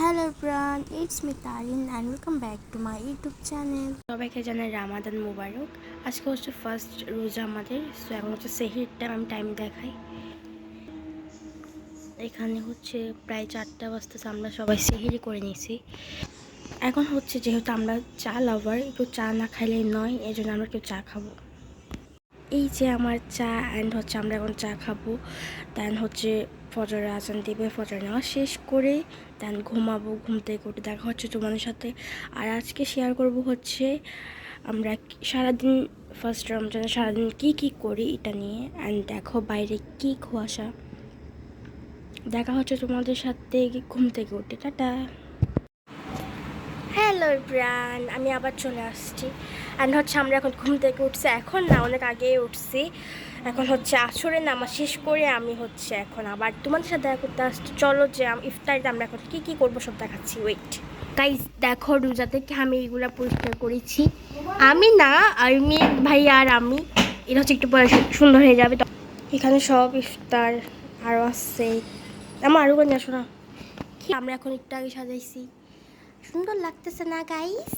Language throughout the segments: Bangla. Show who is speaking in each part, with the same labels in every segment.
Speaker 1: Hello everyone, it's me Tarin and welcome back to my YouTube channel.
Speaker 2: সবাইকে জানাই রামাদান মুবারক। আজকে হচ্ছে ফার্স্ট রোজা আমাদের। সো এখন হচ্ছে সেহরির টাইম, আমি টাইম দেখাই। এখানে হচ্ছে প্রায় 4টা বাজতেছে, আমরা সবাই সেহরি করে নিয়েছি। এখন হচ্ছে যেহেতু আমরা চা লাভার, একটু চা না খাইলেই নয়, এই জন্য আমরা একটু চা খাবো। এই যে আমার চা অ্যান্ড হচ্ছে আমরা এখন চা খাবো। দেন হচ্ছে ফজরের আজান দিবে, ফজর নেওয়া শেষ করে দেন ঘুমাবো। ঘুম থেকে উঠে দেখা হচ্ছে তোমাদের সাথে। আর আজকে শেয়ার করব হচ্ছে আমরা সারাদিন ফার্স্ট রমজানে সারাদিন কী করি এটা নিয়ে। অ্যান্ড দেখো বাইরে কী কুয়াশা। দেখা হচ্ছে তোমাদের সাথে ঘুম থেকে উঠে। টাটা। হ্যালো ব্রান, আমি আবার চলে আসছি। অ্যান্ড হচ্ছে আমরা এখন ঘুম থেকে উঠছি, এখন না অনেক আগে উঠছি। এখন হচ্ছে আসরের নামাজ শেষ করে আমি হচ্ছে এখন আবার তোমাদের সাথে দেখা করতে আসছি। চলো যে ইফতারিতে আমরা এখন কী করবো সব দেখাচ্ছি। ওয়েট গাইস, দেখো রোজা থেকে আমি এইগুলো পরিষ্কার করেছি। আমি না, আমি ভাই আর আমি, এটা হচ্ছে একটু পরে সুন্দর হয়ে যাবে। এখানে সব ইফতার আরও আসছে। আমার আরও করে আসো না, আমরা এখন একটু আগে সাজাইছি। সুন্দর লাগতেছে না গাইস?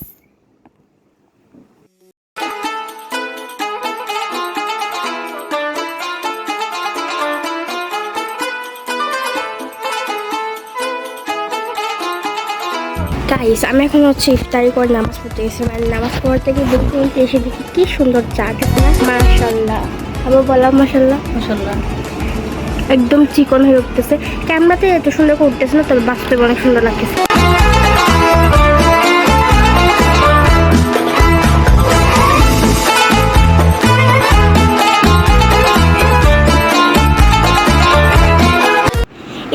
Speaker 2: গাইস আমি এখন হচ্ছে ইফতারি করে নামাজ পড়তে গেছি। মানে নামাজ পড়তে গিয়ে দেখতে এসে দেখি কি সুন্দর চা। মাশাল্লাহ, আবার বললাম মাশাল্লাহ। মাশাল্লাহ একদম চিকন হয়ে উঠতেছে। ক্যামেরাতে এত সুন্দর করে উঠতেছে না, তবে বাস্তবে অনেক সুন্দর লাগতেছে।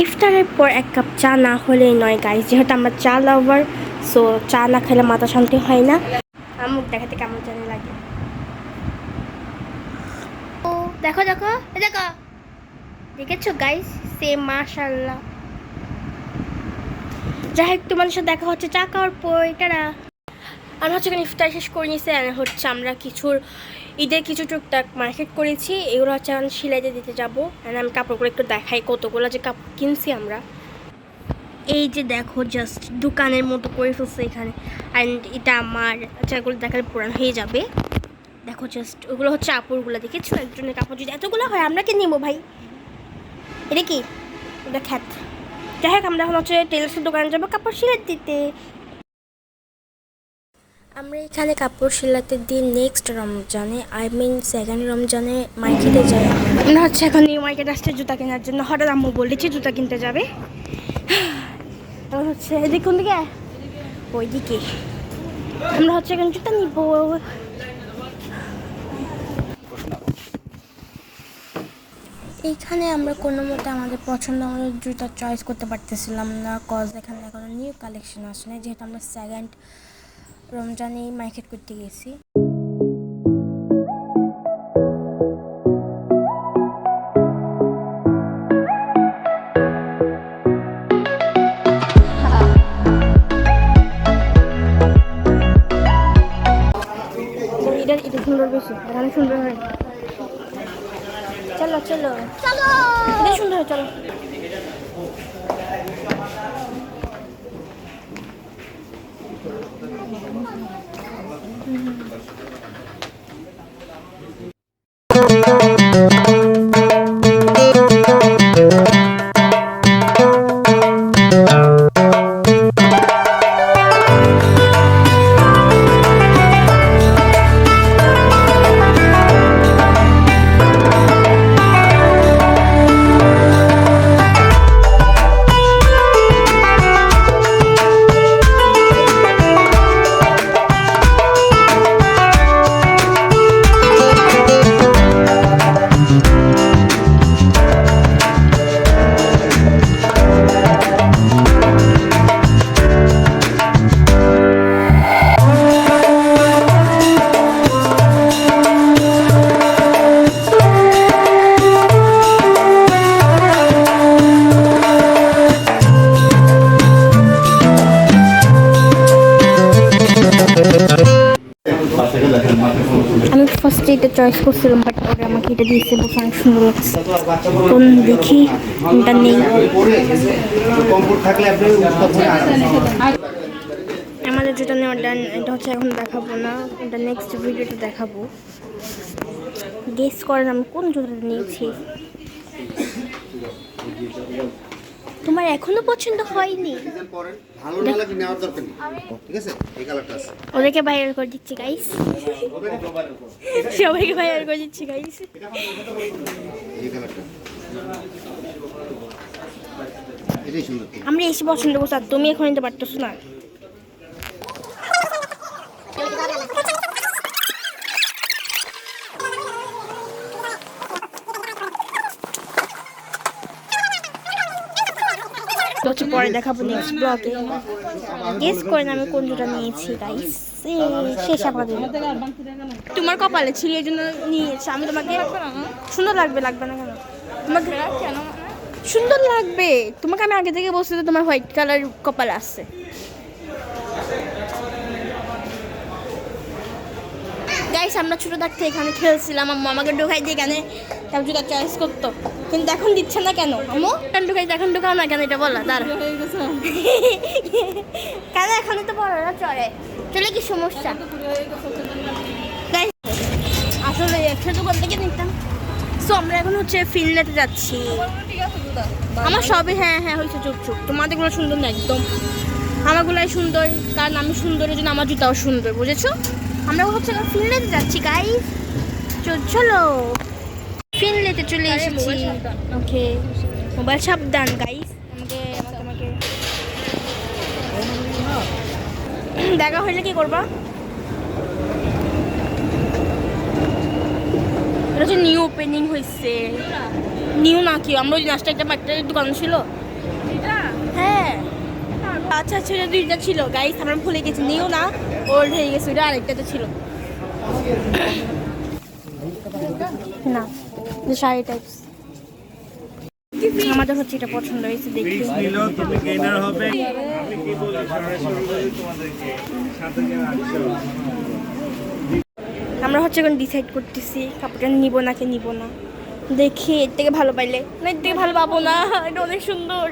Speaker 2: ইফতারের পর এক কাপ চা না হলেই নয় গাইস, যেহেতু আমরা চা লাভার। সো চা না খেলে মাথা শান্তি হয় না। মুখ দেখাতে কেমন জানি লাগে। ও দেখো দেখো দেখো, দেখেছো গাইস? সেম মাশাল্লাহ। যাই হোক, তোমাদের সাথে দেখা হচ্ছে চা খাওয়ার পর। এটারা আমি হচ্ছে এখানে ইফতার শেষ করে নিয়েছি। আর হচ্ছে আমরা ঈদের কিছু টুকটাক মার্কেট করেছি, এগুলো হচ্ছে এখন সিলাইতে দিতে যাবো। আর আমি কাপড়গুলো একটু দেখাই কতগুলো যে কাপড় কিনছি আমরা। এই যে দেখো, জাস্ট দোকানের মতো করে ফেলছে এখানে। অ্যান্ড এটা আমার, আচ্ছা এগুলো দেখালে পুরান হয়ে যাবে। দেখো জাস্ট ওগুলো হচ্ছে কাপড়গুলো, দেখেছো? একজনের কাপড় যদি এতগুলো হয় আমরা কি নেবো ভাই? এটা কি? এটা খ্যাত। যাই হোক, আমরা এখন হচ্ছে টেলার্সের দোকানে যাবো কাপড় সিলাই দিতে। আমরা এখানে কাপড় সিলাতে দিই নেক্সট রমজানে, আই মিন সেকেন্ড রমজানে মার্কেটে যাই। আমরা হচ্ছে এখন নিউ মার্কেট আসছে জুতা কেনার জন্য। হঠাৎ আম্মু বলেছি জুতা কিনতে যাবে। এখন হচ্ছে দেখুন দিকে ওই দিকে আমরা হচ্ছে এখন জুতা নিব। এইখানে আমরা কোনো মতে আমাদের পছন্দ আমাদের জুতা চয়েস করতে পারতেছিলাম না, কজ এখানে এখনো নিউ কালেকশন আসে না, যেহেতু আমরা সেকেন্ড রমজানে মার্কেট করতে গেছি। এটা সুন্দর, বেশি এখানে সুন্দর হয়। চলো চলো চলো, এটা সুন্দর হয়, চলো। আমি ফার্স্টে এটা চয়েস করছিলাম, বাট ওরা আমাকে এটা দিয়েছে, বসে অনেক সুন্দর লাগছে। কোন দেখি কোনটা নেই। আমাদের যেটা নেওয়ার ডান, এটা হচ্ছে এখন দেখাবো না, এটা নেক্সট ভিডিওতে দেখাবো। গেস করেন আমি কোন জুতোটা নিয়েছি। তোমার এখনো পছন্দ হয়নি?
Speaker 3: ভালো না লাগে নেওয়ার দরকার নেই, ঠিক আছে? এই কালারটা আছে,
Speaker 2: ওদেরকে ভাইরাল করে দিচ্ছি গাইস, সবাইকে ভাইরাল করে দিচ্ছি গাইস।
Speaker 3: এই কালারটা এটাই সুন্দর।
Speaker 2: আমরা এসে পছন্দ করছি আর তুমি এখন নিতে পারতেছো না। হচ্ছে পরে দেখাবো নেক্সট ব্লগে। গেস করেন আমি কোন জুতা নিয়েছি গাইস। শেষ আমাদের। তোমার কপালে ছিল এই জন্য নিয়েছি আমি। তোমাকে সুন্দর লাগবে, লাগবে না কেন? তোমাকে কেন সুন্দর লাগবে? তোমাকে আমি আগে থেকে বলছি তো তোমার হোয়াইট কালার কপাল আছে। গাইস আমরা ছোটো থাকতে এখানে খেলছিলাম, আম্মু আমাকে ঢোকাই দিয়ে এখানে তারপর জুতা চয়েস করতো, কিন্তু এখন দিচ্ছে না কেন আম্মু? কেন ঢোকাই, এখন ঢোকাও না কেন এটা বলা দাঁড়া। কেন এখন তো বড় না চলে চলে, কি সমস্যা? Guys, আসলে একটা দোকান থেকে নিতাম। সো আমরা এখন হচ্ছে ফিল্ডেতে যাচ্ছি। আমার সবই হ্যাঁ হ্যাঁ হয়েছে, চুপ চুপ। তোমাদেরগুলো সুন্দর না একদম, আমারগুলাই সুন্দর, কারণ আমি সুন্দরের জন্য আমার জুতাও সুন্দর, বুঝেছো? আমরা হচ্ছে ফিনলেতে যাচ্ছি গাইস, চলো ফিনলেতে চলে এসেছি। ওকে মোবাইল সাবধান গাইস। আমাকে দেখা হইলে কি করবা? এটা হচ্ছে নিউ ওপেনিং হয়েছে। নিউ না কি, আমরা ওই নাচটা একটা দোকান ছিল। হ্যাঁ আচ্ছা আচ্ছা, এটা দুইটা ছিল গাইস, আমরা ভুলে গেছি। নিউ না, ওল্ড হয়ে গেছে, ওটা আরেকটাতে ছিল না, শাড়ি টাইপস। আমাদের হচ্ছে এটা পছন্দ হয়েছে, দেখি। আমরা হচ্ছে এখন ডিসাইড করতেছি কাপড়টা নিব নাকি নিব না। দেখি এর থেকে ভালো পাইলে, না এর থেকে ভালো পাবো না। এটা অনেক সুন্দর,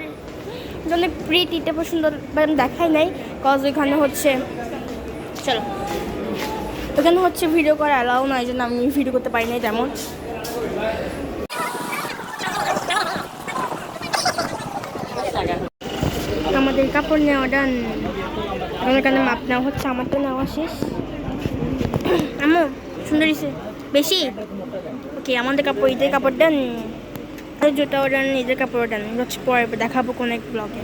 Speaker 2: অনেক প্রিটি, এটা সুন্দর দেখাই নাই কজ ওইখানে হচ্ছে, চলো ওখানে হচ্ছে ভিডিও করা অ্যালাউ না, এই জন্য আমি ভিডিও করতে পারি নাই তেমন। আমাদের কাপড় নেওয়া ডান, আমার এখানে মাপ নেওয়া হচ্ছে, আমার তো নেওয়া শেষ। আমার সুন্দর হয়েছে বেশি। ওকে আমাদের কাপড়, ঈদের কাপড় ডান, জুতাও ডান, ঈদের কাপড় ডান। হচ্ছে পরে দেখাবো কোন এক ব্লগে।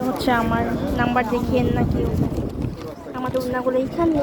Speaker 2: হচ্ছে আমার নাম্বার দেখিয়েন না কেউ, আমাদের উন্নাগুলো এইখানে।